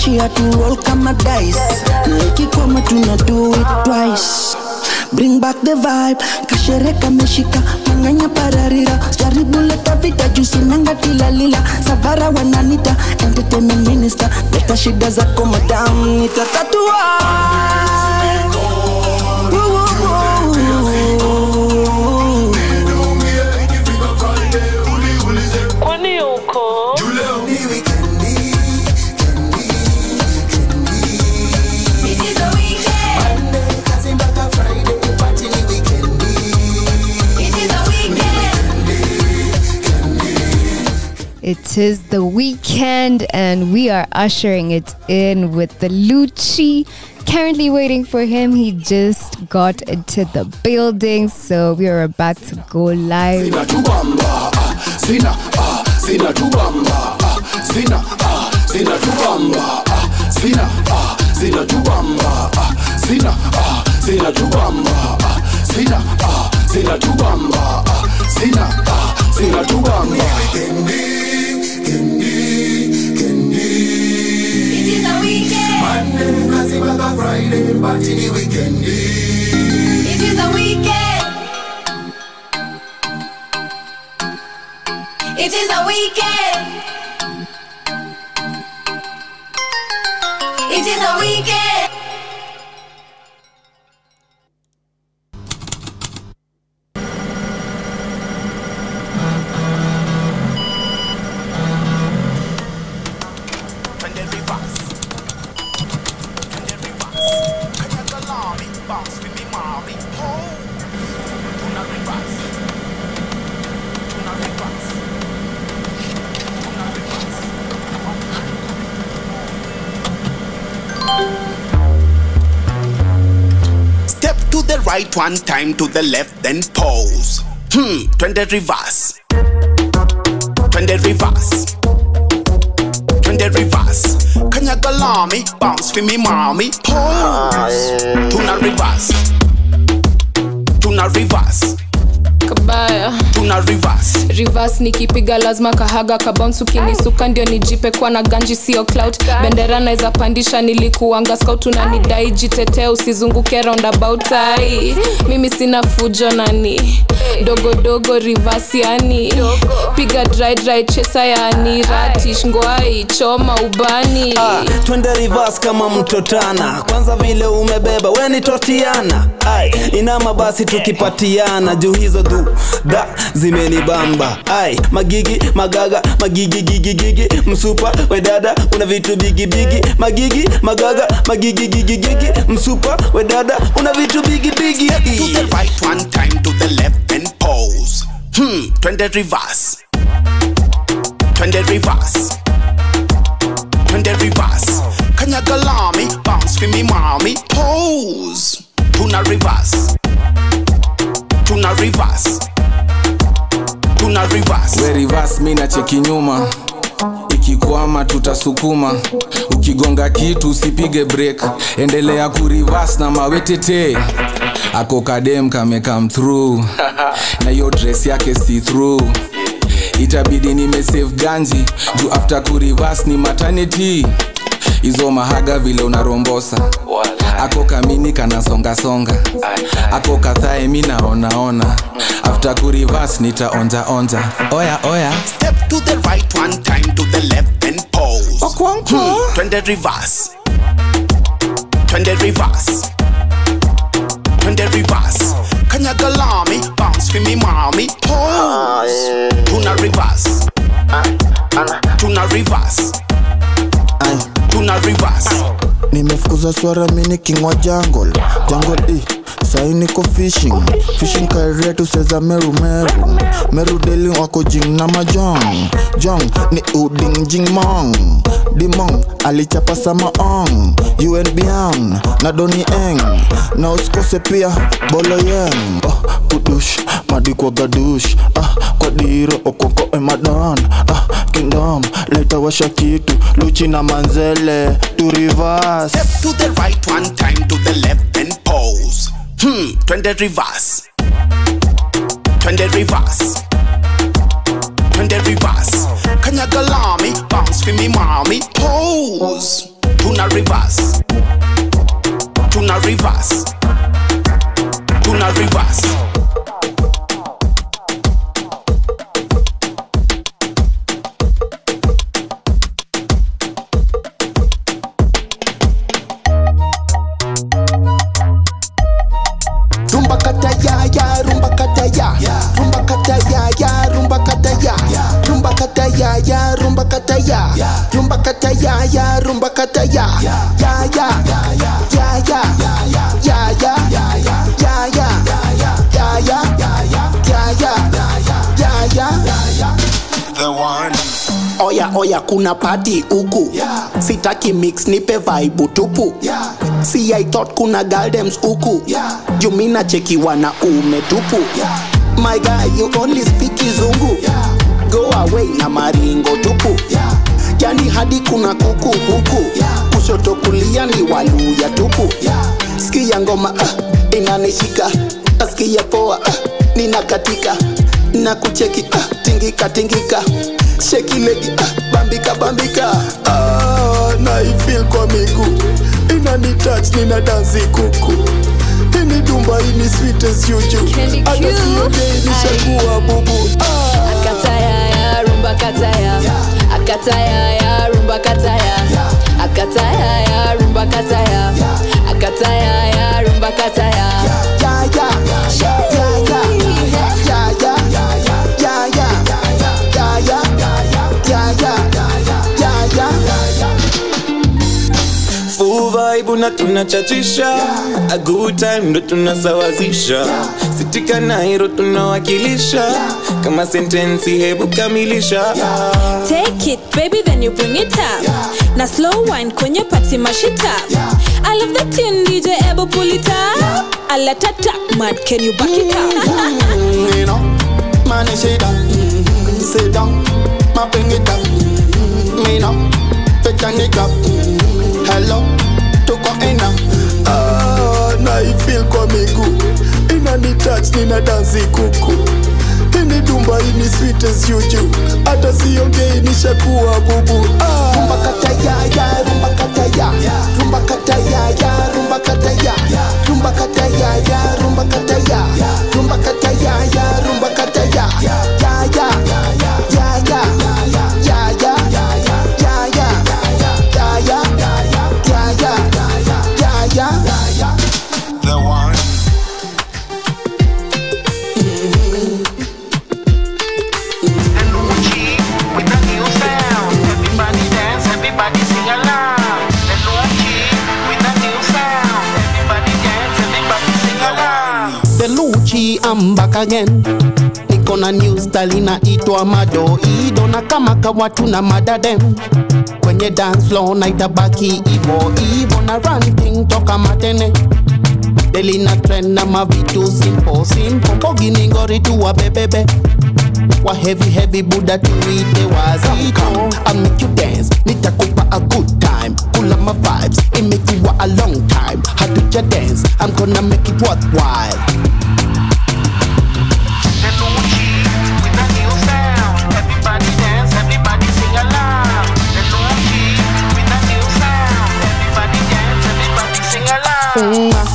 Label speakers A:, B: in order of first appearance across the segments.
A: She had to roll kama dice. Na ikikoma tuna do it twice. Bring back the vibe. Kashereka meshika Manganya pararira. Jaribu leta vita juicy nanga tilalila. Savara wananita entertainment minister. Leta shida zako madam nitatatua.
B: Kwani uko?
C: It is the weekend and we are ushering it in with the Luchi. Currently waiting for him. He just got into the building, so we are about to go live.
D: Monday, Kasibaka Friday, party the weekend. It is a weekend. It is a weekend. It is a weekend.
E: Right one time to the left, then pause. 20 reverse. 20 reverse. 20 reverse. Kanyagalami, bounce for me, mommy. Pause. Tuna reverse. Tuna reverse.
F: Kabaya
E: tuna reverse.
F: Reverse nikipiga lazima kahaga kabounce ukinisuka ndio nijipe kwa na ganji sio clout. Bendera naweza pandisha nilikuanga scout unanidai jitetee usizunguke roundabout ai. Mimi sina fujo nani. Dogo dogo reverse yani. Piga dry chesa yani ratish ngwai choma ubani.
G: Twende reverse kama mtotana. Kwanza vile umebeba we ni totiana. Ai inama basi tukipatiana juu hizo da zimenibamba. Ai magigi magaga magigi gigi msupa we dada una vitu bigi magigi magaga magigi gigi msupa we dada una vitu bigi.
E: To the right one time, to the left and pause. 20 reverse. 20 reverse. 20 reverse. Kanyagalami, bounce for me mommy. Pose. Tuna reverse. Tuna reverse. Tuna reverse.
H: We reverse mina cheki nyuma. Ikikwama tutasukuma. Ukigonga kitu usipige break. Endelea kureverse na mawetete. Ako kadem kame come through. Na yo dress yake see through. Itabidi nime save ganji. Juu after kureverse ni maternity. Izo mahaga vile unarombosa. Ako kamini kana songa. Ako kathae mina ona. After kureverse nita onja. Oya.
E: Step to the right one time, to the left and pause. 20 reverse. 20 reverse. 20 reverse. Kanyagalami, bounce for me mommy. Pose. Tuna reverse. Tuna reverse. Tuna reverse.
I: Nimefukuza swara mini king wa jungle sai niko fishing career tu seza meru deli wako jing na majong ni uding jing mong dimong alichapa sama ong UNBN na doni eng na usikose pia bolo yeng kudush madi kwa gadush kwa diro okoko emadan kingdom leta washa kitu Luchi na manzele to reverse.
E: Step to the right one time, to the left and pause. 20 reverse. 20 reverse. 20 reverse. Kanyagalami, bounce for me mommy. Pose. rumba kata ya ya, rumba kata ya ya ya ya ya ya ya ya ya ya.
D: The one.
E: Oya kuna party huku sitaki mix nipe vibe tupu See I thought kuna gardens huku Jumina cheki wana tupu My guy you only speak kizungu Go away na maringo tupu Yani hadi kuna kuku huku Kushoto kulia ni waluya tupu Sikia ngoma inanishika Asikia poa ninakatika Na kucheki tingika tingika Shake legi bambika bambika Na ifeel kwa miguu Inani touch nina dansi kuku Hini dumba ini sweet as juju Hata siyo day nishakuwa bubu
F: Akataya ya rumba kataya Akataya ya rumba kataya Akataya ya rumba kataya Akataya ya rumba kataya
E: Ya ya ya ya ya ya
J: Full vibe na tunachachisha A good time ndo tunasawazisha Sitika nairo tunawakilisha Kama sentensi hebu kamilisha
K: Take it baby then you bring it up Na slow wine kwenye pati mashita I love the tune DJ ebu pull it up I let her tap mad can you back it up
E: You know man sit down Sit down ma bring it up Me know fit on it up Hello tuko ena Na ifeel kwa miguu Inani touch nina dansi kuku Hini dumba ini sweet as juju Hata siongei nishakuwa bubu Rumba kata ya ya, rumba kata ya Rumba kata ya ya, rumba kata ya Rumba kata ya ya, rumba kata ya Rumba kata ya ya, rumba kata ya Ya ya ya ya ya ya ya
D: The one. The Luchi with a new sound. Everybody dance, everybody sing along. The Luchi with a new sound. Everybody dance, everybody sing along.
E: The Luchi, I'm back again. Niko na new style inaitwa Mado. Idona kama kawatu na madadem. Kwenye dance floor na itabaki Ivo na ranting toka matene Deli na trend na mavitu simple Mbogi ningori tuwa bebebe Wa heavy Buddha tuite wazito I'll make you dance, nitakupa a good time Pull up my vibes, it make you a long time How do you dance, I'm gonna make it worthwhile
D: The Luchi with a new sound. Everybody dance, everybody sing along. The Luchi with a new sound. Everybody dance, everybody sing along.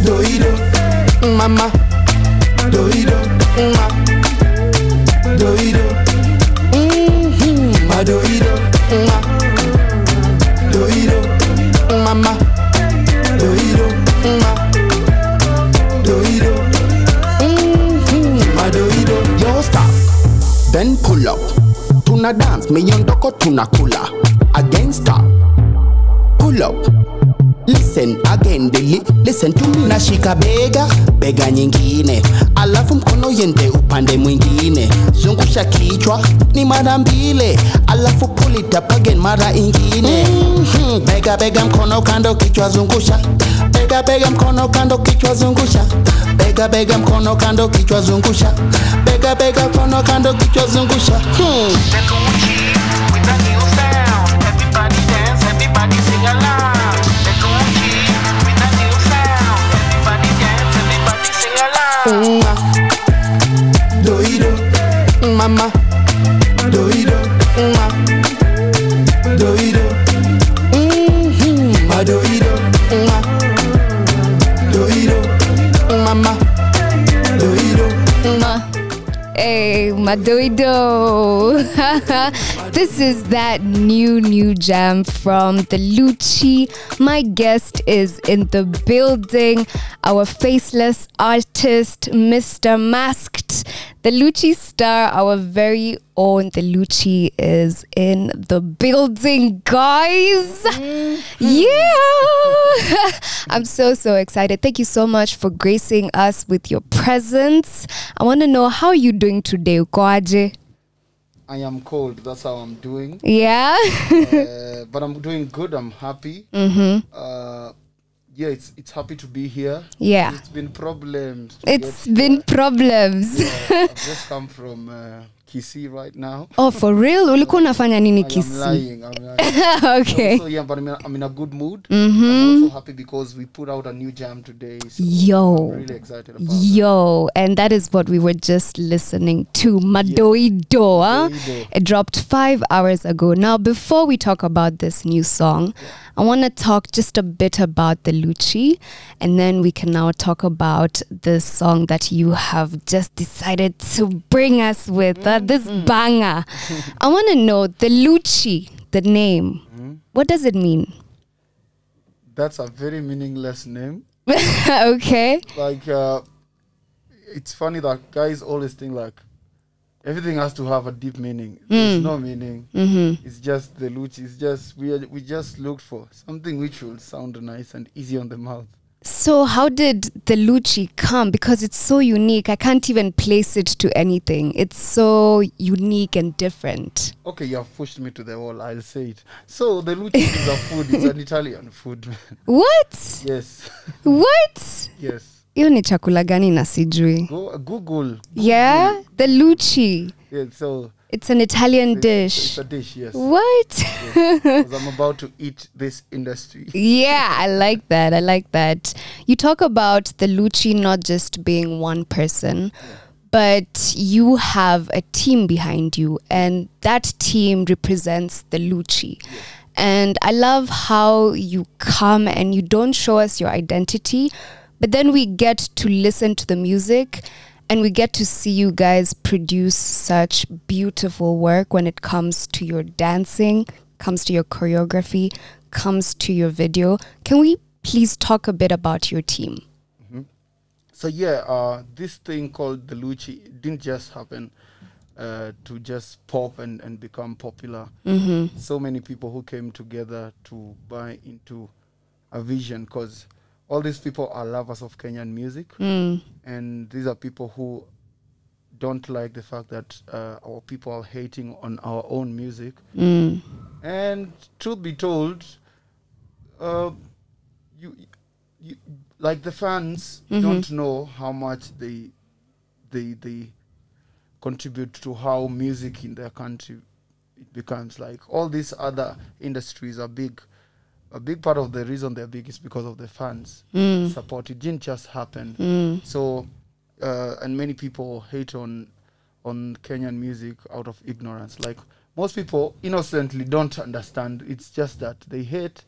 E: Doido, mama Doido, ma Doido, ma Doido, ma Doido, mama Doido, ma Doido, ma Doido. Yo stop, then pull up. Tuna dance, miondoko tunakula. Again stop, pull up. Listen again, listen to me. Nashika bega nyingine alafu mkono yende upande mwingine zungusha kichwa ni mara mbili alafu pull it up again mara ingine bega mkono kando kichwa zungusha bega mkono kando kichwa zungusha bega mkono kando kichwa zungusha bega mkono kando kichwa zungusha
D: The Luchi with a new sound. Everybody dance, everybody sing along. The Luchi with a new sound. Everybody dance, everybody sing along.
E: Doido, mama Doido, ma Doido, ma Doido, ma Doido, mama Doido,
C: Hey, Madoido. This is that new jam from the Luchi. My guest is in the building. Our faceless artist, Mr. Masked. The Luchi star, our very own The Luchi is in the building, guys. Yeah. I'm so excited. Thank you so much for gracing us with your presence. I want to know, how are you doing today, Ukoaje?
I: I am cold. That's how I'm doing.
C: Yeah.
I: But I'm doing good. I'm happy. Yeah, it's happy to be here.
C: Yeah.
I: It's been problems.
C: It's been problems.
I: I've just come from Kisii right now.
C: Oh, for real? Ulikuwa unafanya nini Kisii?
I: I'm lying.
C: Okay.
I: So yeah, but I'm in a good mood. I'm also happy because we put out a new jam today. So I'm really excited about that.
C: And that is what we were just listening to. Madoido. Huh? It dropped 5 hours ago. Now, before we talk about this new song, I want to talk just a bit about the Luchi, and then we can now talk about the song that you have just decided to bring us with, this banger. I want to know, the Luchi, the name, what does it mean?
I: That's a very meaningless name.
C: Okay.
I: Like, it's funny that guys always think like, everything has to have a deep meaning. There's no meaning. It's just the Luchi. It's just we just looked for something which will sound nice and easy on the mouth.
C: So how did the Luchi come? Because it's so unique. I can't even place it to anything. It's so unique and different.
I: Okay, you have pushed me to the wall. I'll say it. So the Luchi is a food. It's an Italian food.
C: What?
I: Yes.
C: What?
I: Yes.
C: Hiyo ni chakula gani na sijui?
I: Google.
C: Yeah, the Luchi.
I: Yeah, so
C: it's an Italian dish.
I: It's a dish, yes.
C: What?
I: Yes, because I'm about to eat this industry.
C: Yeah, I like that. I like that. You talk about the Luchi not just being one person, but you have a team behind you, and that team represents the Luchi. Yes. And I love how you come and you don't show us your identity, but then we get to listen to the music and we get to see you guys produce such beautiful work when it comes to your dancing, comes to your choreography, comes to your video. Can we please talk a bit about your team?
I: So yeah, this thing called the Luchi didn't just happen to just pop and become popular. So many people who came together to buy into a vision, because all these people are lovers of Kenyan music, and these are people who don't like the fact that our people are hating on our own music. And truth be told, you like the fans don't know how much they contribute to how music in their country it becomes. Like all these other industries are big. A big part of the reason they're big is because of the fans support. It didn't just happen. So, and many people hate on Kenyan music out of ignorance. Like most people innocently don't understand. It's just that they hate,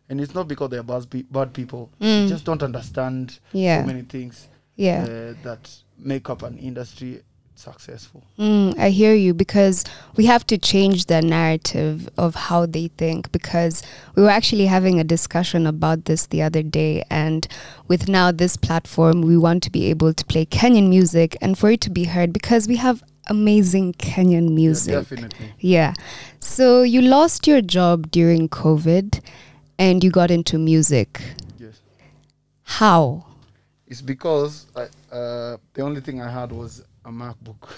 I: and it's not because they're bad people. They just don't understand so many things that make up an industry successful.
C: I hear you, because we have to change the narrative of how they think, because we were actually having a discussion about this the other day, and with now this platform we want to be able to play Kenyan music and for it to be heard, because we have amazing Kenyan music.
I: Yeah, definitely.
C: Yeah. So you lost your job during COVID and you got into music.
I: Yes.
C: How?
I: It's because the only thing I had was a MacBook.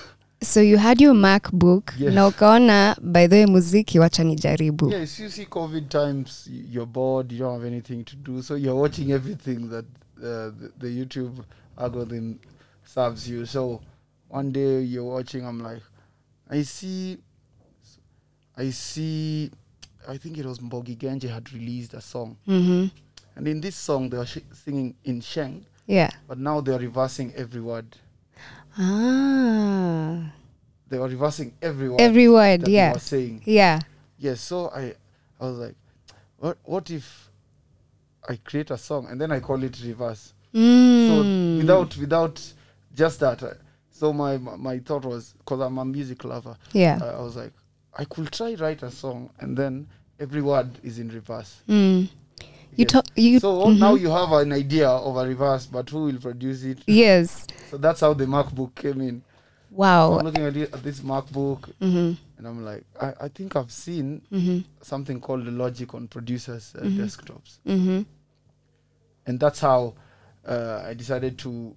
C: So you had your MacBook.
I: Yes.
C: Na ukaona, by the way, muziki wacha nijaribu.
I: Yes, you see COVID times, you're bored, you don't have anything to do, so you're watching everything that the YouTube algorithm serves you. So one day you're watching, I'm like, I think it was Mbogi Genje had released a song. And in this song, they were singing in Sheng.
C: Yeah.
I: But now they're reversing every word.
C: Ah.
I: They were reversing every word.
C: Every word,
I: that
C: yeah.
I: they were saying.
C: Yeah.
I: Yes, so I was like, what if I create a song and then I call it reverse? So without just that, so my thought was, because I'm a music lover,
C: yeah,
I: I was like,
L: I could try write a song and then every word is in reverse. So now you have an idea of a reverse, but who will produce it?
C: Yes.
L: So that's how the MacBook came in.
C: Wow.
L: So I'm looking at this MacBook, and I'm like, I think I've seen something called the Logic on producers' desktops, and that's how I decided to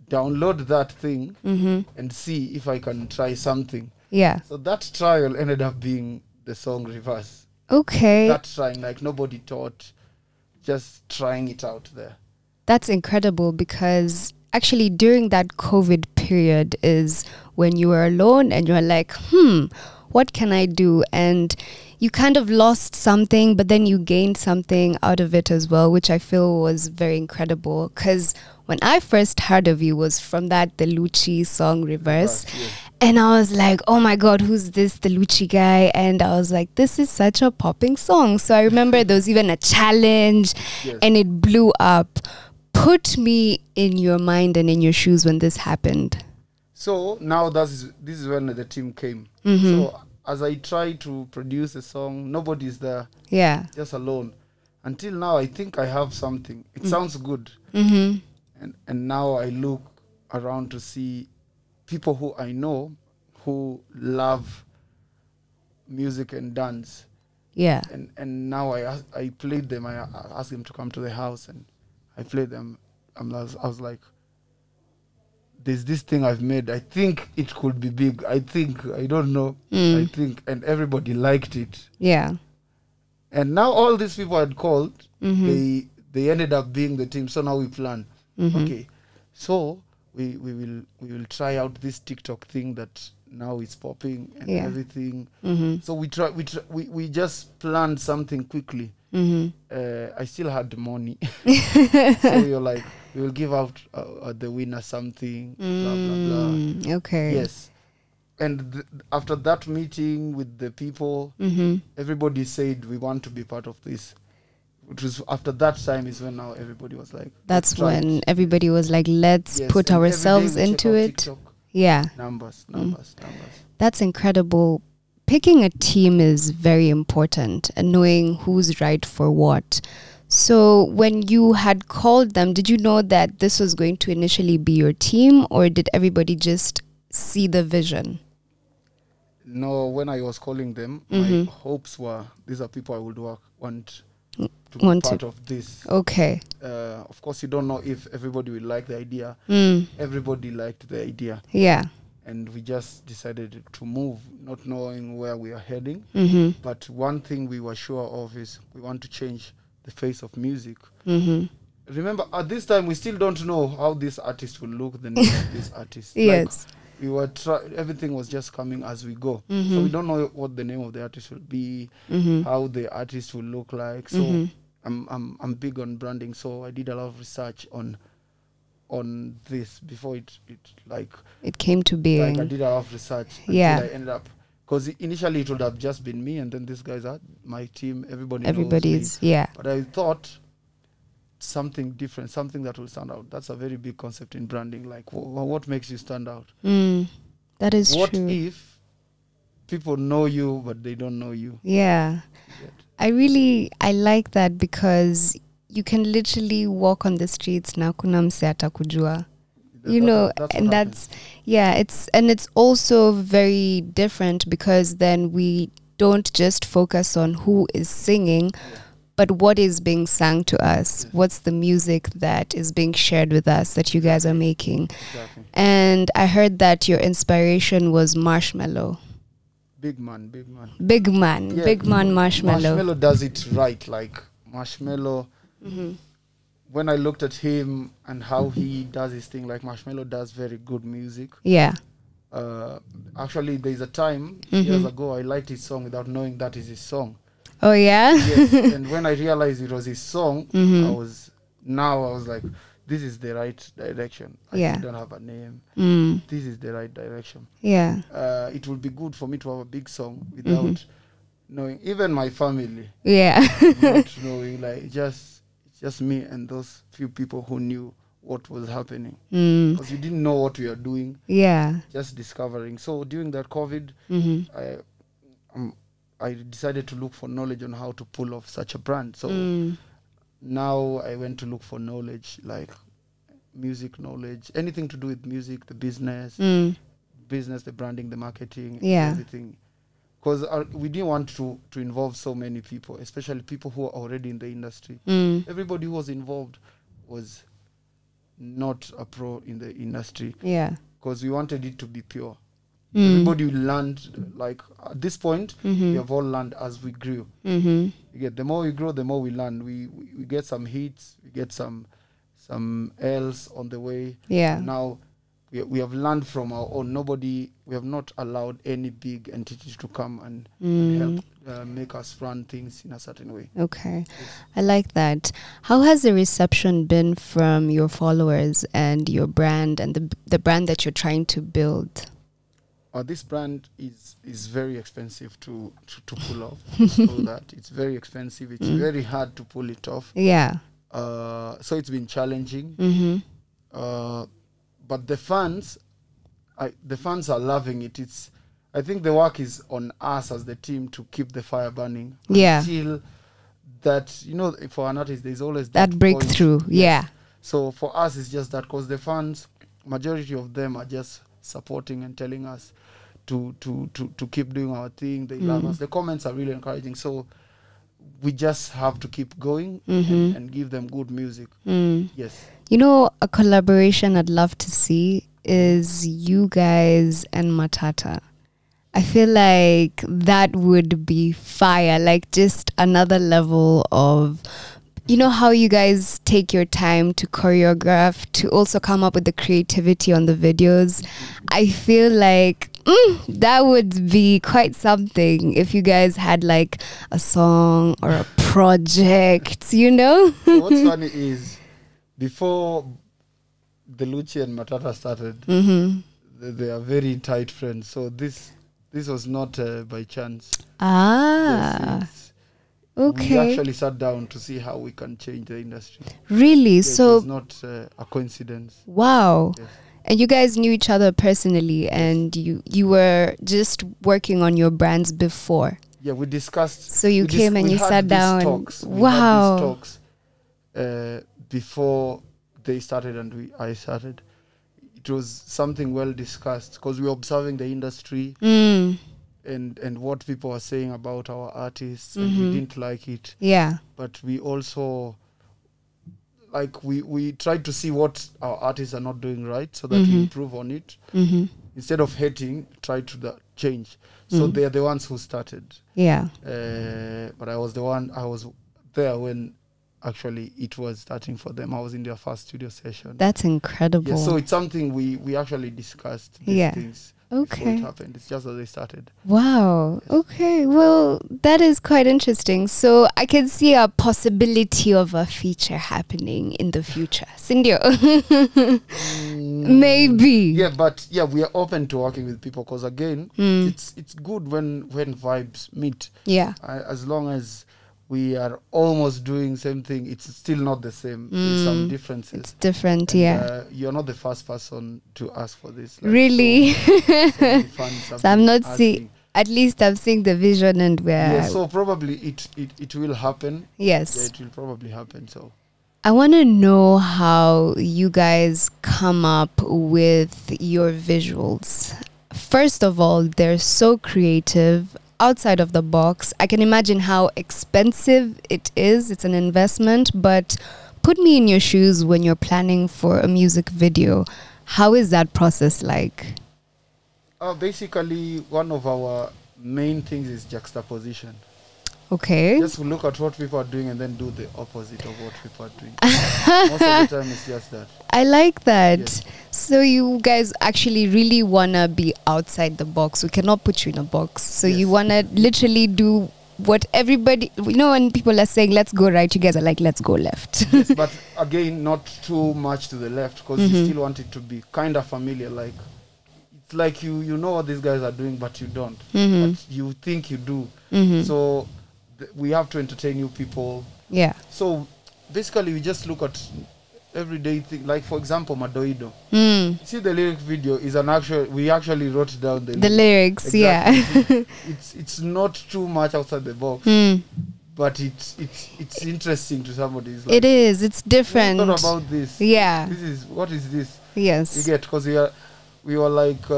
L: download that thing and see if I can try something.
C: Yeah.
L: So that trial ended up being the song Reverse.
C: Okay.
L: That trying, like nobody taught, just trying it out there.
C: That's incredible, because actually during that COVID period is when you were alone and you're like, what can I do? And you kind of lost something, but then you gained something out of it as well, which I feel was very incredible. Because when I first heard of you was from the Luchi song Reverse. And I was like, oh my God, who's this, the Luchi guy? And I was like, this is such a popping song. So I remember there was even a challenge and it blew up. Put me in your mind and in your shoes when this happened.
L: So now this is when the team came. So as I try to produce a song, nobody's there.
C: Yeah.
L: Just alone. Until now, I think I have something. It sounds good. And now I look around to see people who I know who love music and dance.
C: Yeah.
L: And now I played them. I asked them to come to the house and I played them. I was like, there's this thing I've made. I think it could be big. I don't know. I think. And everybody liked it.
C: Yeah.
L: And now all these people I'd called, they ended up being the team. So now we plan. Okay. So we will try out this TikTok thing that now is popping and everything. So we just planned something quickly. I still had money. So we were like, we will give out the winner something, blah, blah, blah.
C: Okay.
L: Yes. And after that meeting with the people, everybody said, we want to be part of this. It was after that time is when now everybody was like,
C: that's when everybody was like, let's put ourselves into it.
L: TikTok.
C: Yeah.
L: Numbers.
C: That's incredible. Picking a team is very important, and knowing who's right for what. So when you had called them, did you know that this was going to initially be your team, or did everybody just see the vision?
L: No, when I was calling them, my hopes were, these are people I would want to be part of this.
C: Okay.
L: Of course, you don't know if everybody will like the idea. Everybody liked the idea.
C: Yeah.
L: And we just decided to move, not knowing where we are heading. But one thing we were sure of is we want to change the face of music. Remember, at this time, we still don't know how this artist will look, the name of this artist.
C: Yes.
L: Like, we were everything was just coming as we go. So we don't know what the name of the artist will be, how the artist will look like. So I'm big on branding. So I did a lot of research on this before it
C: came to being.
L: Like I did a lot of research until I ended up, because initially it would have just been me, and then these guys are my team. Everybody's
C: knows me.
L: But I thought something different, something that will stand out. That's a very big concept in branding. Like, what makes you stand out?
C: That is
L: what
C: true.
L: What if people know you but they don't know you?
C: Yeah. I like that, because you can literally walk on the streets na kuna mse atakujua. It's also very different, because then we don't just focus on who is singing, but what is being sung to us. What's the music that is being shared with us that you guys are making?
L: Exactly.
C: And I heard that your inspiration was Marshmello.
L: Big man
C: Marshmello.
L: Marshmello does it right. Like Marshmello, when I looked at him and how he does his thing, like Marshmello does very good music.
C: Yeah.
L: Actually, there's a time years ago I liked his song without knowing that is his song.
C: Oh yeah.
L: Yes. And when I realized it was his song, I was like, this is the right direction. I don't have a name. This is the right direction.
C: Yeah.
L: It would be good for me to have a big song without knowing, even my family.
C: Yeah.
L: Not knowing, like just me and those few people who knew what was happening
C: Mm.
L: because you didn't know what we are doing.
C: Yeah.
L: Just discovering. So during that COVID, I decided to look for knowledge on how to pull off such a brand. So now I went to look for knowledge, like music knowledge, anything to do with music, the business, the branding, the marketing, everything. Because we didn't want to involve so many people, especially people who are already in the industry. Everybody who was involved was not a pro in the industry.
C: Yeah.
L: Because we wanted it to be pure. Everybody learned, like at this point, we have all learned as we grew. You get, the more we grow, the more we learn. We get some hits, we get some L's on the way.
C: Yeah.
L: Now we have learned from our own. We have not allowed any big entity to come and help make us run things in a certain way.
C: Okay.
L: Yes.
C: I like that. How has the reception been from your followers and your brand and the brand that you're trying to build?
L: This brand is very expensive to pull off. So that it's very expensive. It's very hard to pull it off.
C: Yeah.
L: So it's been challenging. But the fans are loving it. I think the work is on us as the team to keep the fire burning.
C: Yeah.
L: Until that, for an artist, there's always
C: that breakthrough.
L: Point.
C: Yeah.
L: So for us, it's just that because the fans, majority of them are just supporting and telling us to keep doing our thing. They love us. The comments are really encouraging. So we just have to keep going and give them good music. Yes.
C: A collaboration I'd love to see is you guys and Matata. I feel like that would be fire, like just another level of, how you guys take your time to choreograph, to also come up with the creativity on the videos. I feel like that would be quite something if you guys had like a song or a project,
L: What's funny is, before the Luchi and Matata started, they are very tight friends. So this was not by chance. Yes,
C: okay.
L: We actually sat down to see how we can change the industry.
C: Really?
L: Yes,
C: so
L: it's not a coincidence.
C: Wow.
L: Yes.
C: And you guys knew each other personally, and you were just working on your brands before.
L: Yeah, we discussed.
C: So you came and you sat down.
L: Wow. We had these talks before they started and I started. It was something well discussed because we were observing the industry and what people were saying about our artists, and we didn't like it.
C: Yeah.
L: But we also, we tried to see what our artists are not doing right so that we improve on it. Instead of hating, try to change. So they're the ones who started.
C: Yeah.
L: But I was there when actually it was starting for them. I was in their first studio session.
C: That's incredible.
L: Yeah, so it's something we actually discussed these things before it happened. It's just that they started.
C: Wow.
L: Yes.
C: Okay. Well, that is quite interesting. So I can see a possibility of a feature happening in the future. Sindio. Maybe.
L: Yeah, but we are open to working with people because again, it's good when vibes meet.
C: Yeah.
L: As long as we are almost doing same thing, it's still not the same. There's some differences.
C: It's different, and,
L: you're not the first person to ask for this.
C: Really?
L: So
C: I'm not seeing. At least I'm seeing the vision and where.
L: Yeah, so probably it will happen.
C: Yes.
L: Yeah, it will probably happen. So
C: I want to know how you guys come up with your visuals. First of all, they're so creative. Outside of the box, I can imagine how expensive it is. It's an investment, but put me in your shoes when you're planning for a music video. How is that process like?
L: Basically, one of our main things is juxtaposition.
C: Okay.
L: Just look at what people are doing and then do the opposite of what people are doing. Most of the time, it's just that.
C: I like that.
L: Yes.
C: So you guys actually really want to be outside the box. We cannot put you in a box. So you want to literally do what everybody, when people are saying, let's go right, you guys are like, let's go left.
L: Yes, but again, not too much to the left because you still want it to be kind of familiar. Like, it's like you know what these guys are doing, but you don't. But you think you do. So we have to entertain you people.
C: Yeah.
L: So basically, we just look at everyday thing. Like for example, Madoido. See the lyric video is an actual. We actually wrote down the
C: lyrics.
L: Exactly.
C: Yeah.
L: it's not too much outside the box, but it's interesting to somebody. It's like,
C: it is. It's different.
L: What about this?
C: Yeah.
L: What is this?
C: Yes.
L: You get, because we were like,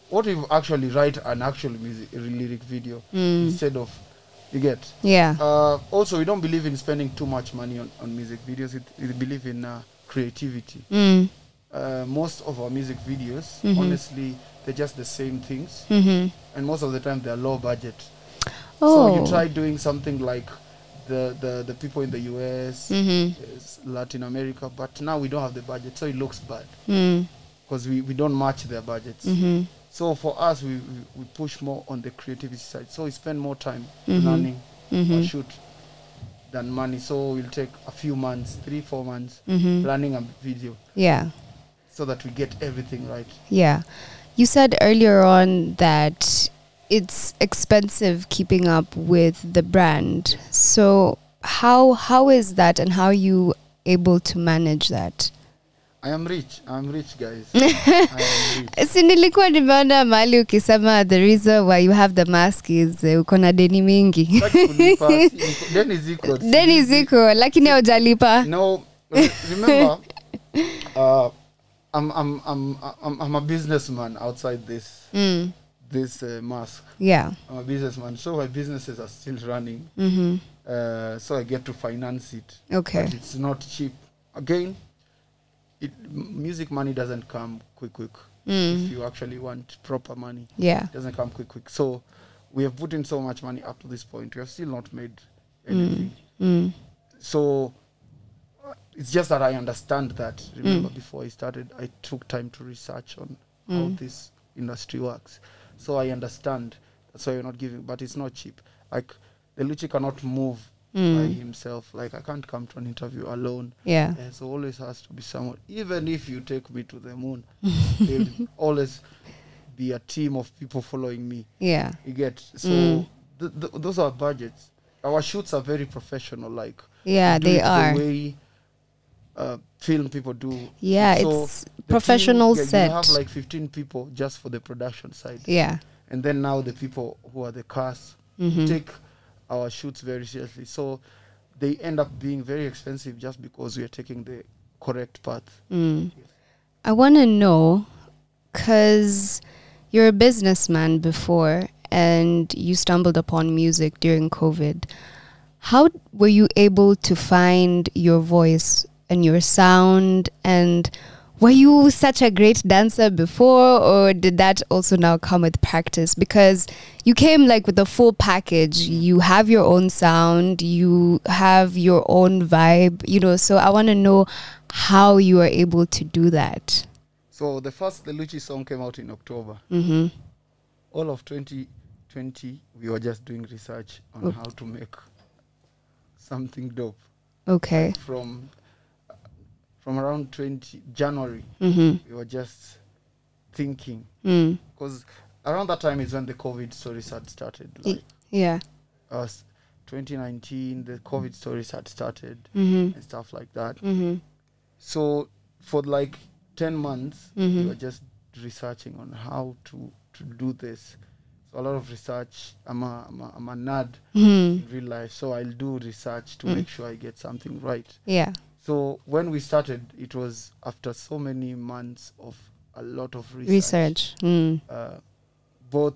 L: what if actually write an actual lyric video instead of, you get.
C: Yeah.
L: Also, we don't believe in spending too much money on music videos. We believe in creativity. Most of our music videos, honestly, they're just the same things, and most of the time they're low budget. So you try doing something like the people in the US, Latin America, but now we don't have the budget, so it looks bad because we don't match their budgets. So for us, we push more on the creativity side. So we spend more time planning or shoot than money. So we'll take a few months, 3-4 months, planning a video.
C: Yeah.
L: So that we get everything right.
C: Yeah. You said earlier on that it's expensive keeping up with the brand. So how is that, and how are you able to manage that?
L: I am rich, guys. I am rich.
C: Si nilikuwa nimeona mahali ukisema the reason why you have the mask is uko na deni mingi. Deni ziko lakini haujalipa.
L: No, remember, I'm a businessman outside this this mask.
C: Yeah,
L: I'm a businessman, so my businesses are still running. So I get to finance it.
C: Okay,
L: but it's not cheap. Again, music money doesn't come quick. If you actually want proper money, it doesn't come quick. So we have put in so much money up to this point. We have still not made anything. So it's just that I understand that. Remember, before I started, I took time to research on how this industry works. So I understand. That's why we're not giving, but it's not cheap. Like the Luchi cannot move by himself. Like I can't come to an interview alone.
C: Yeah.
L: So always has to be someone. Even if you take me to the moon, there'll always be a team of people following me.
C: Yeah.
L: You get. So those are budgets. Our shoots are very professional. Like
C: they are.
L: The way film people do.
C: Yeah,
L: so
C: it's professional
L: team,
C: set.
L: You have like 15 people just for the production side.
C: Yeah.
L: And then now the people who are the cast take our shoots very seriously. So they end up being very expensive just because we are taking the correct path. Yes.
C: I want to know, because you're a businessman before and you stumbled upon music during COVID. How were you able to find your voice and your sound, and were you such a great dancer before, or did that also now come with practice? Because you came like with a full package. You have your own sound, you have your own vibe, so I want to know how you are able to do that.
L: So the Luchi song came out in October. All of 2020, we were just doing research on how to make something dope.
C: Okay.
L: From around January, we were just thinking. Because around that time is when the COVID stories had started. Like, 2019, the COVID stories had started and stuff like that. So for like 10 months, we were just researching on how to do this. So a lot of research. I'm a nerd in real life, so I'll do research to make sure I get something right.
C: Yeah.
L: So when we started, it was after so many months of a lot of research. Both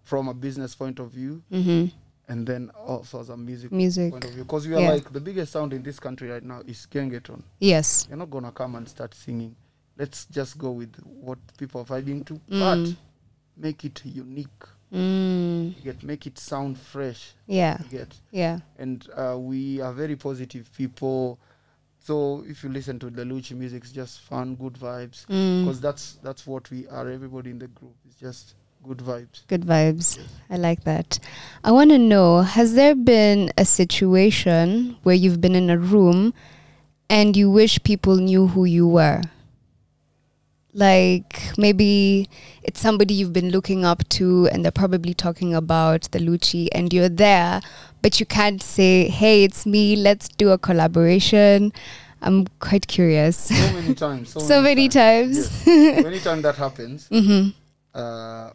L: from a business point of view and then also as a music point of view. Because we are like, the biggest sound in this country right now is gengeton.
C: Yes.
L: You're not going to come and start singing. Let's just go with what people are vibing to, but make it unique. Make it sound fresh. And we are very positive people. So if you listen to the Luchi music, it's just fun, good vibes. Because that's what we are. Everybody in the group is just good vibes.
C: Good vibes. Yes. I like that. I want to know, has there been a situation where you've been in a room and you wish people knew who you were? Like maybe it's somebody you've been looking up to and they're probably talking about the Luchi and you're there, but you can't say, hey, it's me, let's do a collaboration. I'm quite curious.
L: So many times.
C: So many times.
L: Yes. Anytime that happens,
C: Mm-hmm.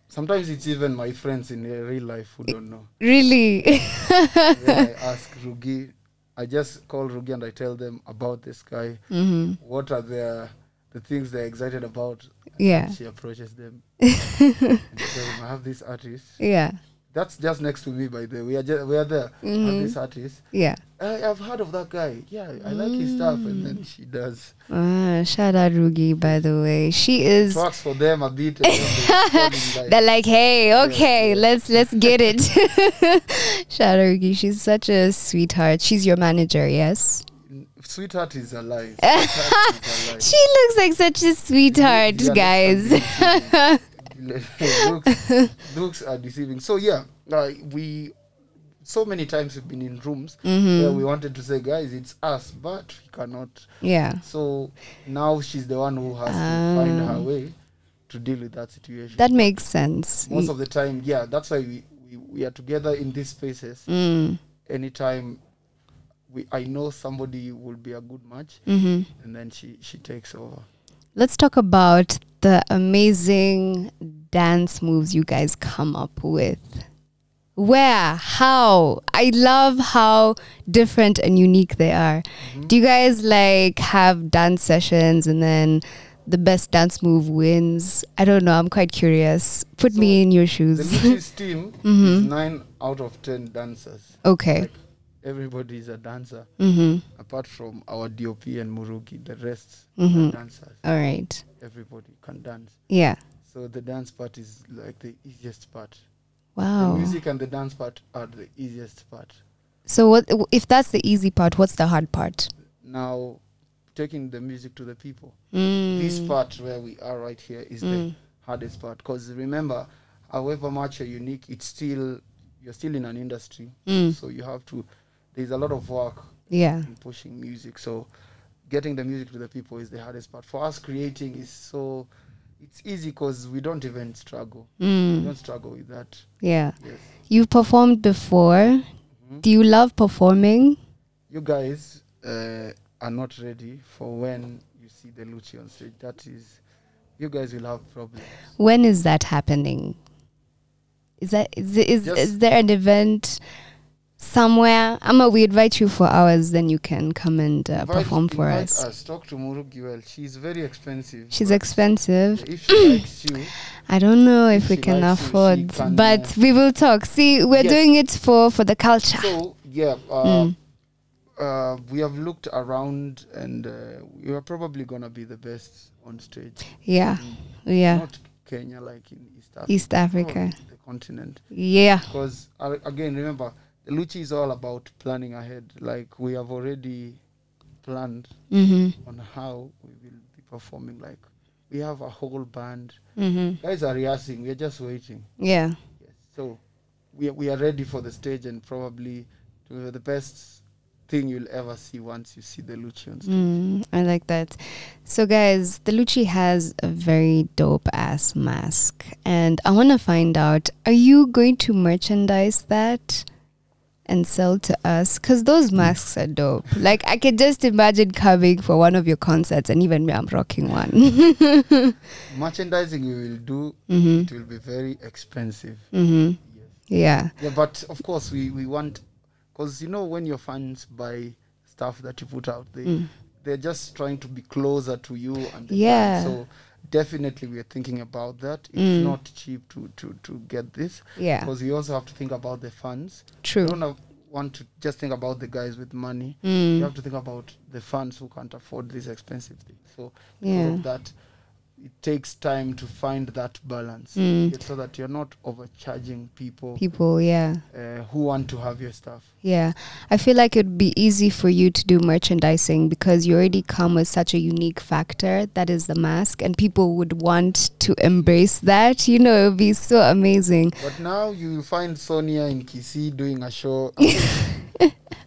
L: sometimes it's even my friends in real life who don't know.
C: Really?
L: When I ask Rugi, I just call Rugi and I tell them about this guy.
C: Mm-hmm.
L: What are the things they're excited about?
C: Yeah.
L: And she approaches them. And they tell them, I have this artist.
C: Yeah.
L: That's just next to me, by the way. We are there. I have this artist.
C: Yeah.
L: I've heard of that guy. Yeah, I like his stuff. And then she does.
C: Shout out Rugi, by the way. She is.
L: Talks for them a bit. And then
C: They're like, hey, okay, let's get it. Shout out Rugi. She's such a sweetheart. She's your manager, yes?
L: Sweetheart is alive.
C: She looks like such a sweetheart, guys.
L: Looks are deceiving. So yeah, we so many times we've been in rooms
C: Mm-hmm.
L: where we wanted to say, guys, it's us, but we cannot.
C: Yeah.
L: So now she's the one who has to find her way to deal with that situation.
C: That makes sense.
L: Most of the time, yeah, that's why we are together in these spaces. Anytime I know somebody will be a good match, and then she takes over.
C: Let's talk about the amazing dance moves you guys come up with. Where? How? I love how different and unique they are. Do you guys like have dance sessions and then the best dance move wins? I don't know. I'm quite curious. Put me in your shoes.
L: The Luchi's team is 9 out of 10 dancers.
C: Okay.
L: Like, everybody is a dancer. Apart from our DOP and Murugi, the rest are dancers.
C: All right.
L: Everybody can dance.
C: Yeah.
L: So the dance part is like the easiest part.
C: Wow.
L: The music and the dance part are the easiest part.
C: So what if that's the easy part? What's the hard part?
L: Now, taking the music to the people. This part where we are right here is the hardest part. Because remember, however much you're unique, you're still in an industry. So you have to, there's a lot of work in pushing music. So getting the music to the people is the hardest part. For us, creating is it's easy because we don't even struggle. We don't struggle with that.
C: Yeah.
L: Yes.
C: You've performed before. Do you love performing?
L: You guys are not ready for when you see the Luchi on stage. That is, you guys will have problems.
C: When is that happening? Is there an event somewhere? We invite you for hours, then you can come and perform for us.
L: Talk to Murugi. Well, she's very expensive.
C: She's expensive.
L: If she likes you,
C: I don't know if we can afford, but we will talk. See, we're doing it for the culture.
L: So yeah, we have looked around, and we are probably gonna be the best on stage.
C: Yeah, yeah.
L: Not Kenya, like in East Africa.
C: East Africa,
L: the continent.
C: Yeah.
L: Because again, remember, the Luchi is all about planning ahead. Like, we have already planned on how we will be performing. Like, we have a whole band. Guys are rehearsing. We're just waiting.
C: Yeah.
L: Yes. So we are ready for the stage, and probably the best thing you'll ever see once you see the Luchi on stage.
C: I like that. So guys, the Luchi has a very dope ass mask, and I want to find out, are you going to merchandise that and sell to us? Because those masks are dope. Like, I can just imagine coming for one of your concerts, and even me, I'm rocking one.
L: Merchandising we will do. It will be very expensive.
C: Yes. Yeah,
L: but of course we want, because when your fans buy stuff that you put out, they're just trying to be closer to you and the band. So definitely we are thinking about that. It's not cheap to get this, because you also have to think about the fans.
C: True.
L: You don't want to just think about the guys with money. You have to think about the fans who can't afford these expensive things. So because of that, it takes time to find that balance, so that you're not overcharging people who want to have your stuff. Yeah,
C: I feel like it would be easy for you to do merchandising because you already come with such a unique factor, that is the mask, and people would want to embrace that. It would be so amazing.
L: But now you will find Sonia in Kisii doing a show.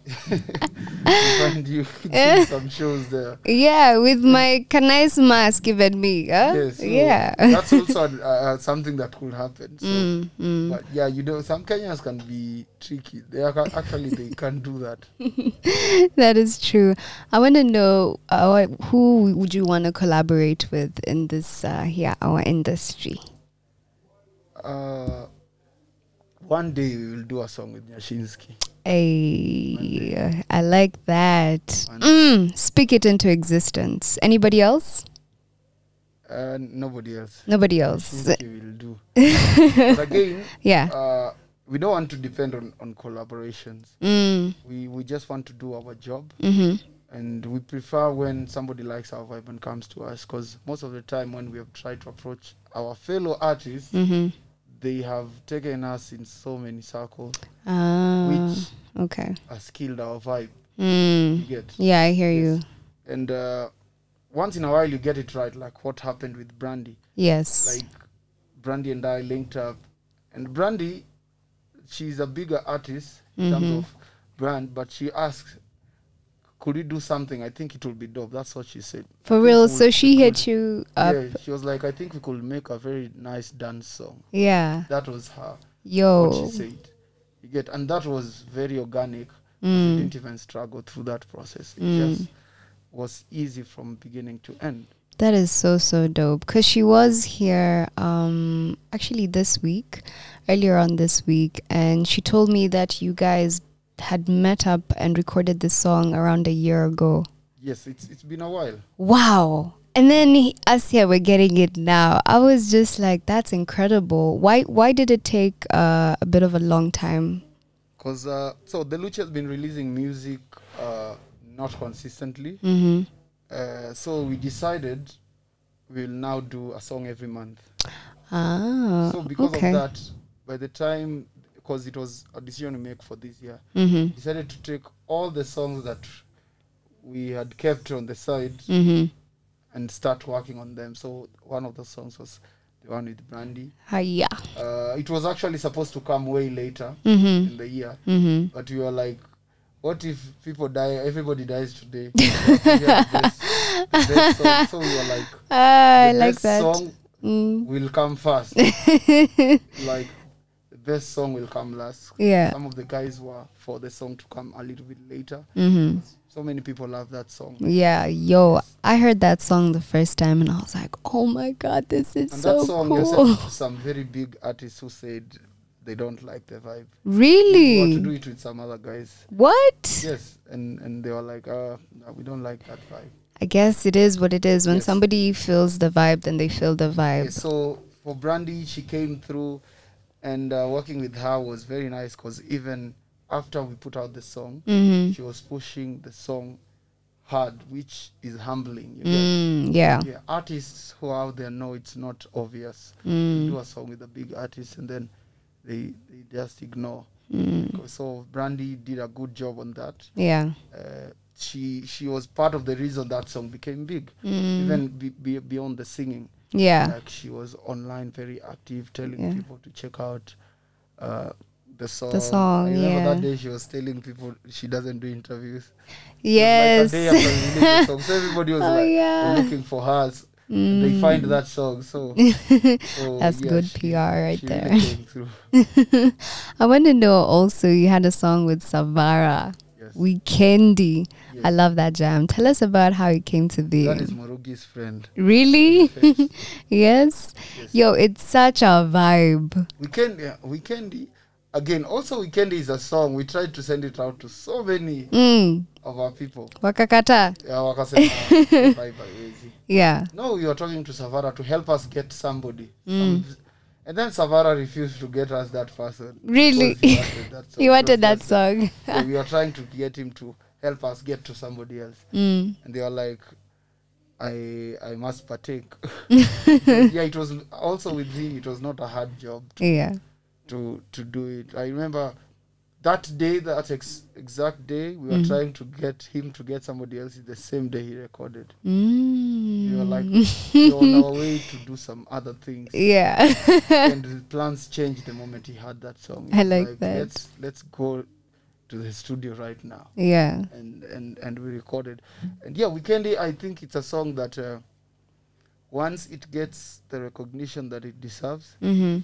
L: find you doing some shows there.
C: Yeah, with my nice mask given me.
L: Yes, so
C: Yeah.
L: that's also something that could happen. So, but yeah, you know, some Kenyans can be tricky. They can do that.
C: That is true. I want to know who would you want to collaborate with in this our industry?
L: One day we will do a song with Nyashinsky.
C: Hey, I like that. Speak it into existence. Anybody else?
L: Nobody else.
C: Nobody else.
L: Nyashinsky will do. But again,
C: yeah.
L: We don't want to depend on collaborations. We just want to do our job. And we prefer when somebody likes our vibe and comes to us, because most of the time when we have tried to approach our fellow artists, they have taken us in so many circles, which has killed our vibe. You get?
C: Yeah, I hear you.
L: And once in a while you get it right, like what happened with Brandy.
C: Yes.
L: Like Brandy and I linked up, and Brandy, she's a bigger artist in terms of brand, but she asked, could we do something? I think it will be dope. That's what she said.
C: For real? So she hit you up?
L: Yeah, she was like, I think we could make a very nice dance song.
C: Yeah.
L: That was her.
C: Yo.
L: What she said. You get? And that was very organic. We didn't even struggle through that process. It just was easy from beginning to end.
C: That is so dope. Because she was here actually earlier on this week, and she told me that you guys had met up and recorded this song around a year ago.
L: Yes, it's been a while.
C: Wow. And then us here, we're getting it now. I was just like, that's incredible. Why did it take a bit of a long time?
L: Because so the Luchi has been releasing music not consistently. So we decided we'll now do a song every month. So because of that, by the time, because it was a decision to make for this year, decided to take all the songs that we had kept on the side and start working on them. So one of the songs was the one with Brandy. It was actually supposed to come way later in the year, but we were like, what if people die, everybody dies today? So we were like,
C: I
L: the
C: like
L: best
C: that
L: song will come first. Like, the best song will come last.
C: Yeah.
L: Some of the guys were for the song to come a little bit later. So many people love that song.
C: Yeah, yo, I heard that song the first time and I was like, oh my God, this is
L: And
C: so
L: that song,
C: cool.
L: you sent to some very big artists who said they don't like the vibe.
C: Really?
L: We want to do it with some other guys.
C: What?
L: Yes, and they were like, no, we don't like that vibe.
C: I guess it is what it is. When somebody feels the vibe, then they feel the vibe.
L: Yeah, so for Brandy, she came through, and working with her was very nice, because even after we put out the song, she was pushing the song hard, which is humbling. You get?
C: Yeah.
L: Artists who are out there know it's not obvious. You do a song with a big artist and then they just ignore. So Brandy did a good job on that.
C: Yeah.
L: She was part of the reason that song became big, even beyond the singing.
C: Yeah.
L: Like, she was online very active, telling people to check out the song. I remember that day she was telling people she doesn't do interviews.
C: Yes.
L: Like a day after we released the song. So everybody was looking for her. They find that song. So
C: that's good PR right there.
L: Really came through.
C: I want to know also, you had a song with Savara. Weekendi. Yes. I love that jam. Tell us about how it came to be.
L: That is Morugi's friend.
C: Really? Yes. Yo, it's such a vibe.
L: Weekendi. Again, also Weekendi is a song. We tried to send it out to so many of our people.
C: Wakakata.
L: Yeah, wakasema.
C: Yeah.
L: No, we were talking to Savara to help us get somebody. And then Savara refused to get us that person.
C: Really? He wanted that song.
L: So we were trying to get him to help us get to somebody else. And they were like, I must partake. Yeah, it was also with him, it was not a hard job to do it. I remember that day, that exact day, we were trying to get him to get somebody else. The same day he recorded. We were like, we were on our way to do some other things.
C: Yeah.
L: And his plans changed the moment he heard that song.
C: I like that.
L: Let's go to the studio right now.
C: Yeah.
L: And we recorded. And yeah, Weekendi, I think it's a song that once it gets the recognition that it deserves, we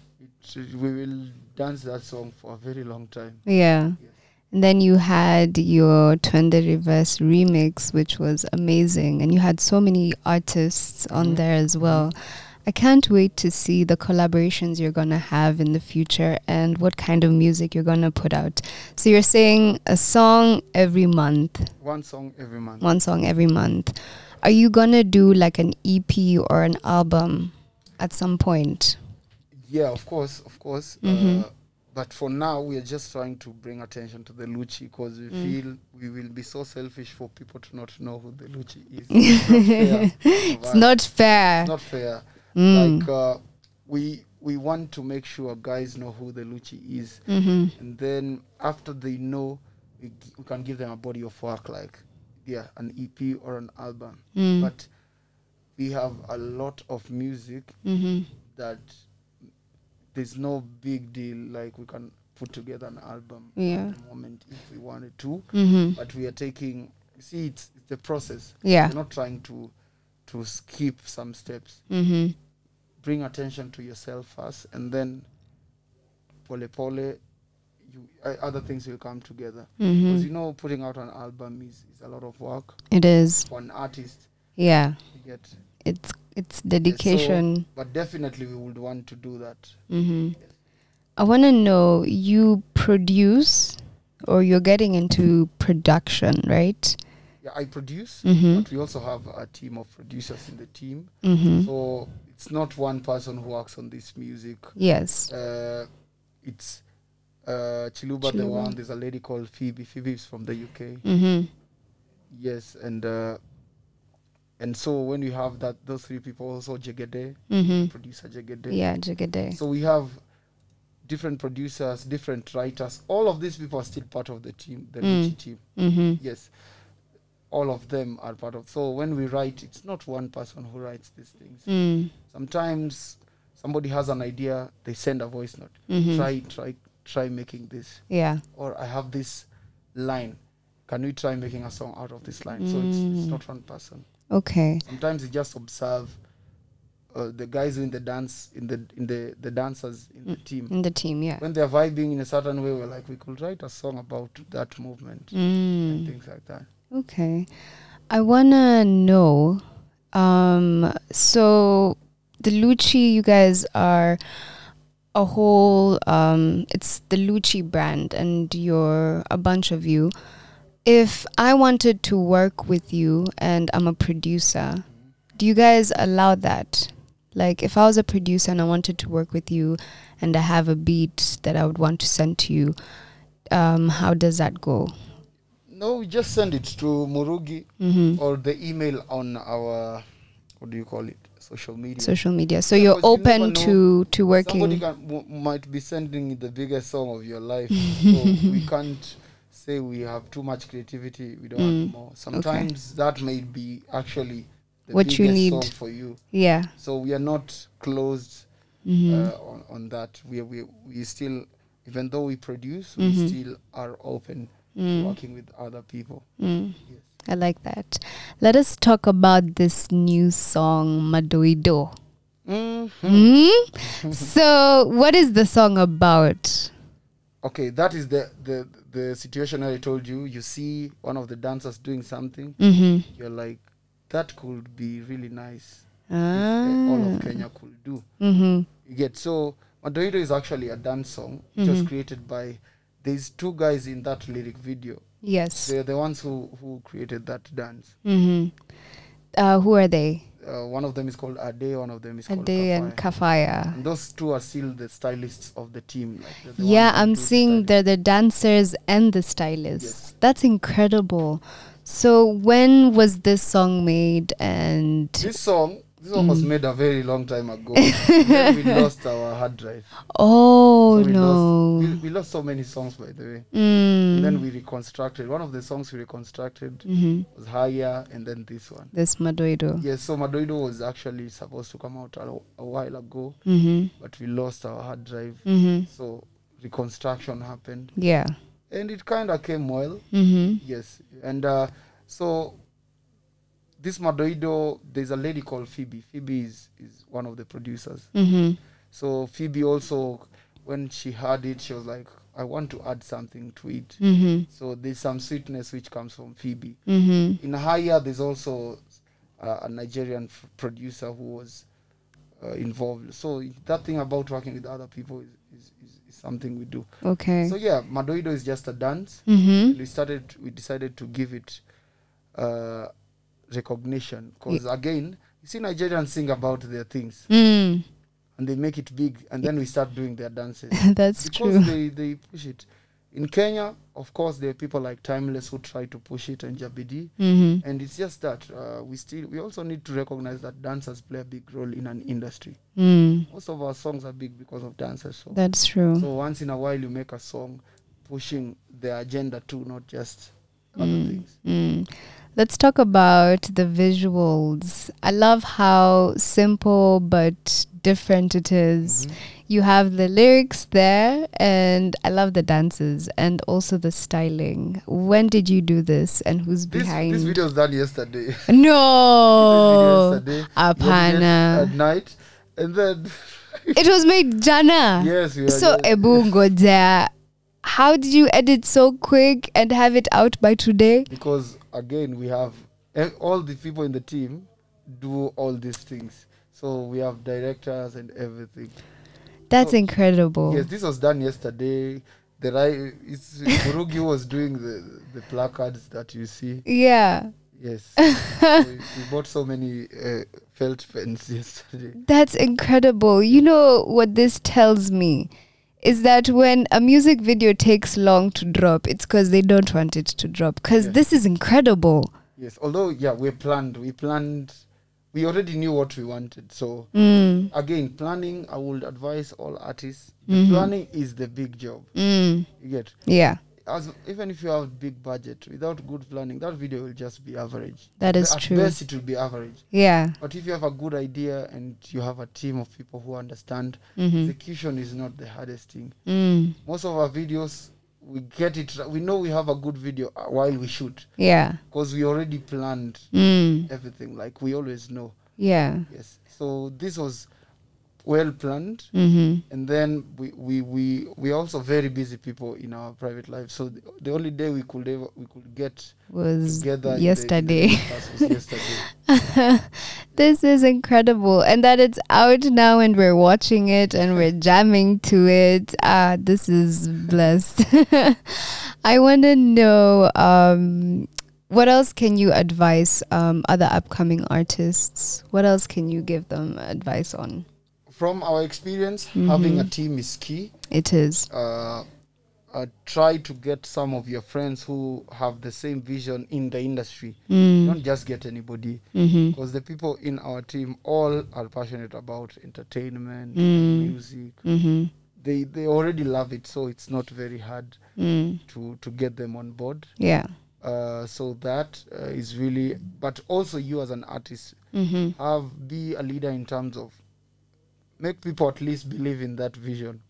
L: will dance that song for a very long time.
C: Yeah.
L: Yes.
C: And then you had your Twende Reverse remix, which was amazing. And you had so many artists on there as well. I can't wait to see the collaborations you're going to have in the future and what kind of music you're going to put out. So you're saying a song every month.
L: One song every month.
C: One song every month. Are you going to do like an EP or an album at some point?
L: Yeah, of course. But for now, we are just trying to bring attention to the Luchi because we feel we will be so selfish for people to not know who the Luchi is.
C: It's not fair.
L: It's not fair. Like, we want to make sure guys know who the Luchi is. And then after they know, we can give them a body of work like, an EP or an album. But we have a lot of music that there's no big deal, like we can put together an album at the moment if we wanted to. But we are taking, it's the process.
C: Yeah.
L: We're not trying to skip some steps. Bring attention to yourself first, and then pole, other things will come together. Because putting out an album is a lot of work.
C: It is.
L: For an artist.
C: Yeah.
L: You get
C: it's dedication.
L: So, but definitely we would want to do that.
C: Yes. I want to know, you produce or you're getting into production, right?
L: Yeah, I produce, but we also have a team of producers in the team. So it's not one person who works on this music.
C: Yes.
L: It's Chiluba the one. There's a lady called Phoebe. Phoebe is from the UK. Yes, and so when you have those three people, also Jegede, producer Jegede.
C: Yeah, Jegede.
L: So we have different producers, different writers. All of these people are still part of the team, the Luchi team. Yes, all of them are part of. So when we write, it's not one person who writes these things. Sometimes somebody has an idea, they send a voice note. Try making this.
C: Yeah.
L: Or I have this line. Can we try making a song out of this line? So it's not one person.
C: Okay.
L: Sometimes you just observe the guys doing the dance the dancers in the team.
C: In the team, yeah.
L: When they're vibing in a certain way, we're like, we could write a song about that movement and things like that.
C: Okay. I wanna know, so the Luchi, you guys are a whole it's the Luchi brand and you're a bunch of you. If I wanted to work with you and I'm a producer, do you guys allow that? Like if I was a producer and I wanted to work with you and I have a beat that I would want to send to you, how does that go?
L: No, we just send it to Murugi or the email on our, what do you call it? Social media.
C: Social media. So you're open to working.
L: Somebody might be sending the biggest song of your life. So we can't say we have too much creativity, we don't want more. Sometimes that may be actually the
C: what
L: biggest
C: you need
L: song for you.
C: Yeah.
L: So we are not closed on that. We still, even though we produce, we still are open to working with other people. Yes.
C: I like that. Let us talk about this new song, Madoido. So what is the song about?
L: Okay, that is the situation I told you. You see one of the dancers doing something, you're like, that could be really nice. If all of Kenya could do. You get, so Madoido is actually a dance song. It was created by, there's two guys in that lyric video.
C: Yes.
L: They're the ones who created that dance.
C: Who are they?
L: One of them is called Ade, one of them is called
C: Ade and Kafaya.
L: And those two are still the stylists of the team. Like
C: yeah, I'm seeing they're the dancers and the stylists. Yes. That's incredible. So when was this song made? And
L: this song was made a very long time ago. Then we lost our hard drive.
C: Oh,
L: so
C: no.
L: We lost so many songs, by the way. And then we reconstructed. One of the songs we reconstructed was Higher, and then this one.
C: This Madoido.
L: Yes, so Madoido was actually supposed to come out a while ago, but we lost our hard drive. So reconstruction happened.
C: Yeah.
L: and it kind of came well. Yes, and so this Madoido, there's a lady called Phoebe. Phoebe is one of the producers. So Phoebe also, when she heard it, she was like, I want to add something to it. So there's some sweetness which comes from Phoebe. In Haya, there's also a Nigerian producer who was involved. So that thing about working with other people is something we do.
C: Okay.
L: So yeah, Madoido is just a dance. We decided to give it recognition, because again, you see Nigerians sing about their things and they make it big, and then we start doing their dances.
C: That's
L: because
C: true.
L: they push it. In Kenya, of course, there are people like Timeless who try to push it, and Jabidi, and it's just that we also need to recognize that dancers play a big role in an industry. Most of our songs are big because of dancers. So
C: That's true.
L: So once in a while, you make a song pushing the agenda too, not just other things.
C: Let's talk about the visuals. I love how simple but different it is. You have the lyrics there, and I love the dances and also the styling. When did you do this, and who's behind?
L: This video was done yesterday.
C: No,
L: Apana. At night, and then
C: it was made jana.
L: Yes, we
C: so ebungo there. How did you edit so quick and have it out by today?
L: Because again, we have all the people in the team do all these things. So we have directors and everything.
C: That's incredible.
L: Yes, this was done yesterday. Burugi was doing the placards that you see.
C: Yeah.
L: Yes. So we bought so many felt pens yesterday.
C: That's incredible. You know what this tells me? Is that when a music video takes long to drop, it's because they don't want it to drop. Because this is incredible.
L: Yes, although, we already knew what we wanted. So, again, planning, I would advise all artists. The planning is the big job. You get?
C: Yeah.
L: Even if you have a big budget, without good planning, that video will just be average.
C: That is true.
L: At best, it will be average.
C: Yeah.
L: But if you have a good idea and you have a team of people who understand, execution is not the hardest thing. Most of our videos, we get it. We know we have a good video while we shoot.
C: Yeah.
L: Because we already planned everything. Like we always know.
C: Yeah.
L: Yes. So this was well planned, and then we also very busy people in our private life. So the only day we could get
C: was
L: together
C: yesterday.
L: Was yesterday.
C: This is incredible, and that it's out now, and we're watching it, and we're jamming to it. This is blessed. I want to know, what else can you advise other upcoming artists? What else can you give them advice on?
L: From our experience, having a team is key.
C: It is.
L: Try to get some of your friends who have the same vision in the industry. Don't just get anybody. Because the people in our team all are passionate about entertainment, music. They already love it, so it's not very hard to get them on board.
C: Yeah.
L: So that is really... But also you as an artist, be a leader in terms of make people at least believe in that vision.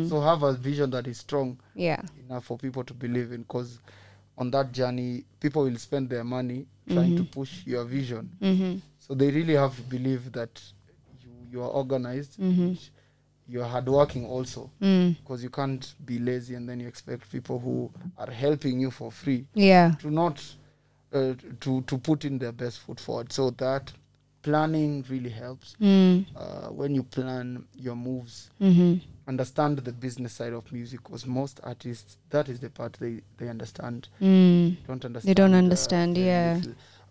L: So have a vision that is strong enough for people to believe in, because on that journey, people will spend their money trying to push your vision. So they really have to believe that you are organized, you're hardworking also, because you can't be lazy and then you expect people who are helping you for free to not to put in their best foot forward. So that planning really helps. When you plan your moves, understand the business side of music, because most artists, that is the part they understand. Don't understand.
C: They don't understand.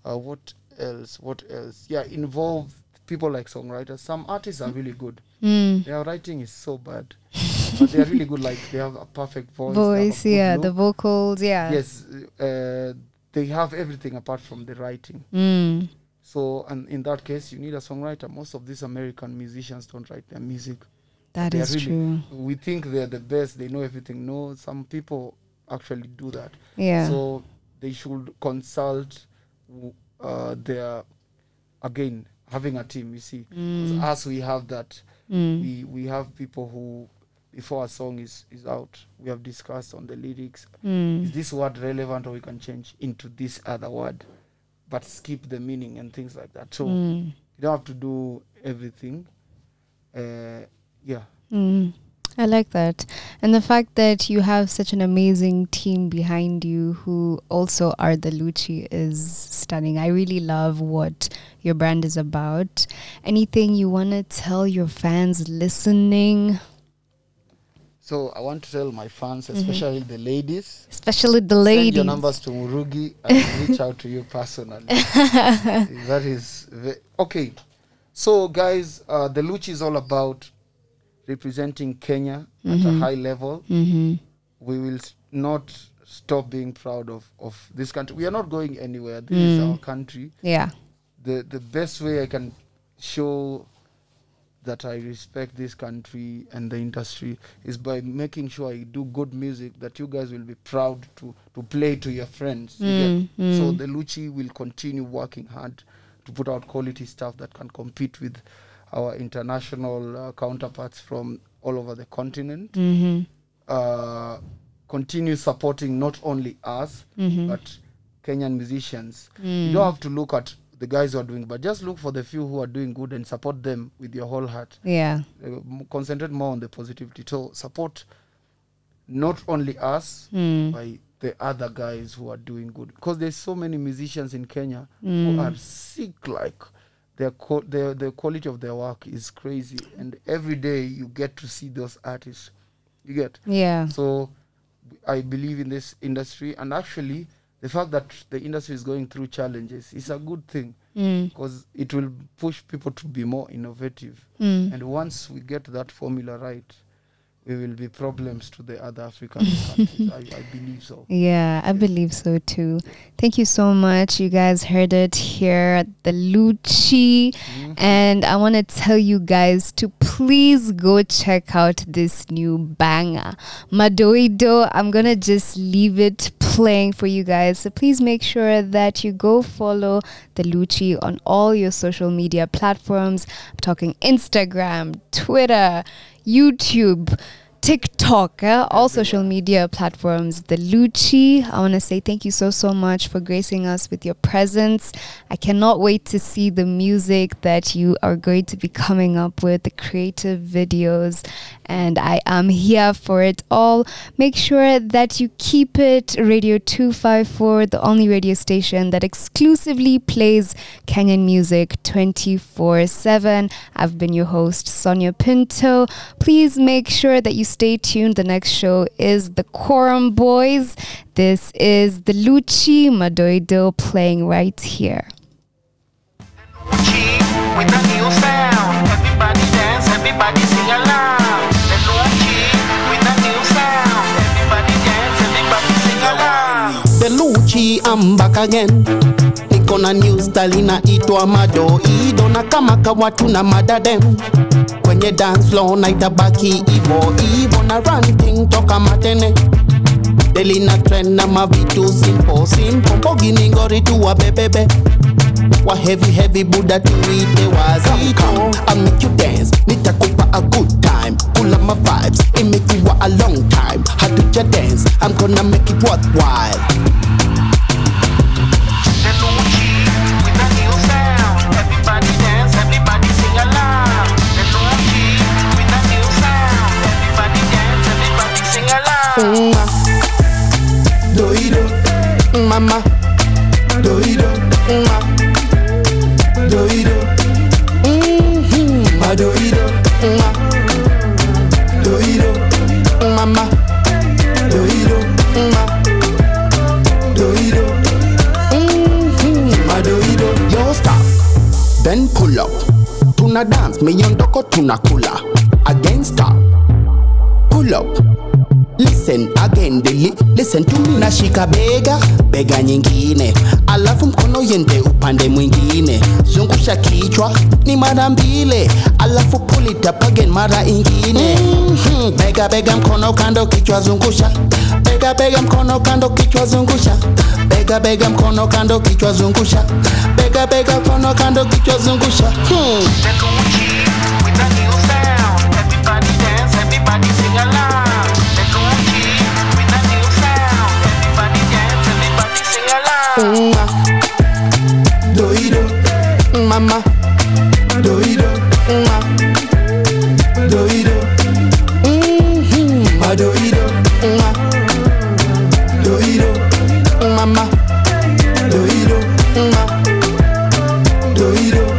L: What else? Yeah, involve people like songwriters. Some artists are really good. Their writing is so bad, but they are really good. Like they have a perfect voice.
C: The vocals.
L: Yes, they have everything apart from the writing. So, and in that case, you need a songwriter. Most of these American musicians don't write their music.
C: That is true.
L: We think they're the best. They know everything. No, some people actually do that.
C: Yeah.
L: So they should consult their, again, having a team, you see. As we have that, we have people who before a song is out, we have discussed on the lyrics. Is this word relevant, or we can change into this other word, but skip the meaning and things like that. So you don't have to do everything.
C: I like that. And the fact that you have such an amazing team behind you who also are the Luchi is stunning. I really love what your brand is about. Anything you want to tell your fans listening?
L: So I want to tell my fans, especially the ladies.
C: Especially the
L: Send
C: ladies.
L: your numbers to Murugi and reach out to you personally. That is... Okay. So guys, the Luchi is all about representing Kenya at a high level. We will not stop being proud of this country. We are not going anywhere. This is our country.
C: Yeah.
L: The best way I can show that I respect this country and the industry is by making sure I do good music that you guys will be proud to play to your friends. So the Luchi will continue working hard to put out quality stuff that can compete with our international counterparts from all over the continent. Continue supporting not only us, but Kenyan musicians. You don't have to look at the guys who are doing, but just look for the few who are doing good and support them with your whole heart.
C: Yeah.
L: Concentrate more on the positivity. So support not only us, by the other guys who are doing good. Because there's so many musicians in Kenya who are sick, like the quality of their work is crazy, and every day you get to see those artists. You get?
C: Yeah.
L: So I believe in this industry, and actually the fact that the industry is going through challenges is a good thing, because it will push people to be more innovative. And once we get that formula right, we will be problems to the other African countries. I believe so.
C: Yeah, I believe so too. Thank you so much. You guys heard it here at the Luchi. And I want to tell you guys to please go check out this new banger, Madoido. I'm going to just leave it playing for you guys. So please make sure that you go follow the Luchi on all your social media platforms. I'm talking Instagram, Twitter, YouTube, TikTok, all social media platforms, the Luchi. I want to say thank you so much for gracing us with your presence. I cannot wait to see the music that you are going to be coming up with, the creative videos, and I am here for it all. Make sure that you keep it Radio 254, the only radio station that exclusively plays Kenyan music 24/7. I've been your host, Sonia Pinto. Please make sure that you stay tuned. The next show is the Quorum Boys. This is the Luchi, Madoido, playing right here.
D: Luchi with a new sound. Everybody dance, everybody sing along. The Luchi with a new sound. Everybody dance, everybody sing along.
E: The Luchi, I'm back again. Niko na new style inaitwa Madoido, na kama watu na madadem kwenye dance floor na itabaki ivo na run thing toka matene. Deli na trend na mavitu simple mbogi ningori tu wa bebebe wa heavy buda tuite wazito. I'll make you dance, nitakupa a good time. Pull up my vibes, it make you a long time. How do you dance? I'm gonna make it worthwhile.
D: The Luchi with a new sound. Everybody dance, everybody sing along. The Luchi with a new sound. Everybody dance, everybody sing along.
E: Doido, mama, doido, doido, Madoido, doido, mama, doido, doido, Madoido. Yo stop, then pull up. Tuna dance, me yondoko tuna kula. Again stop, pull up. Listen again, listen to me. Nashika bega nyingine, alafu mkono yende upande mwingine. Zungusha kichwa ni mara mbili, alafu pull it up again mara ingine. Bega mkono kando kichwa zungusha. Bega mkono kando kichwa zungusha. Bega mkono kando kichwa zungusha. Bega mkono kando kichwa zungusha.
D: The Luchi with a new sound. Everybody dance, everybody sing along.
E: Doido, mama. Doido, doido, ma doido, doido, mama. Doido, doido.